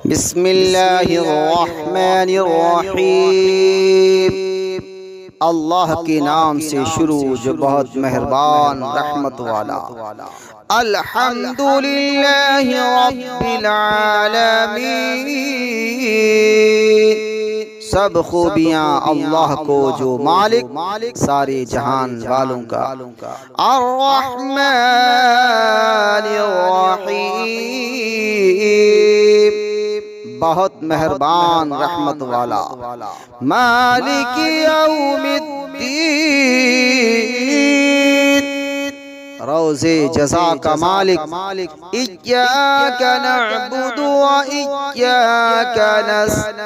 بسم اللہ الرحمن الرحیم۔ اللہ کے نام سے شروع جو بہت مہربان رحمت والا۔ الحمدللہ رب العالمین۔ سب خوبیاں اللہ کو جو مالک سارے جہان والوں کا۔ الرحمن الرحیم، بہت مہربان رحمت والا۔ مالک یوم الدین، روز جزا کا مالک۔ ایاک نعبد و ایاک نستعین،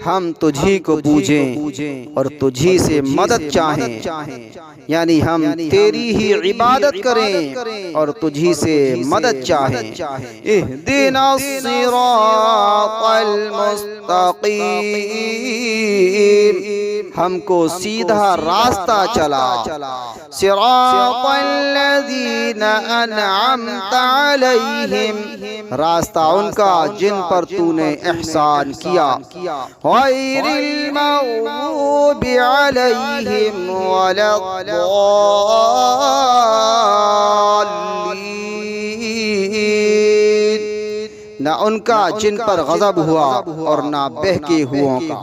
ہم تجھی کو پوجیں اور تجھی سے مدد چاہیں، یعنی ہم تیری ہی عبادت کریں اور تجھی سے مدد چاہیں۔ اہدنا الصراط المستقیم، ہم کو سیدھا راستہ چلا۔ صراط الذین انعمت علیہم، راستہ ان کا جن پر تو نے احسان کیا۔ غیر المغضوب علیہم ولا الضالین، نہ ان کا جن پر غضب ہوا اور نہ بہکے ہوئوں کا۔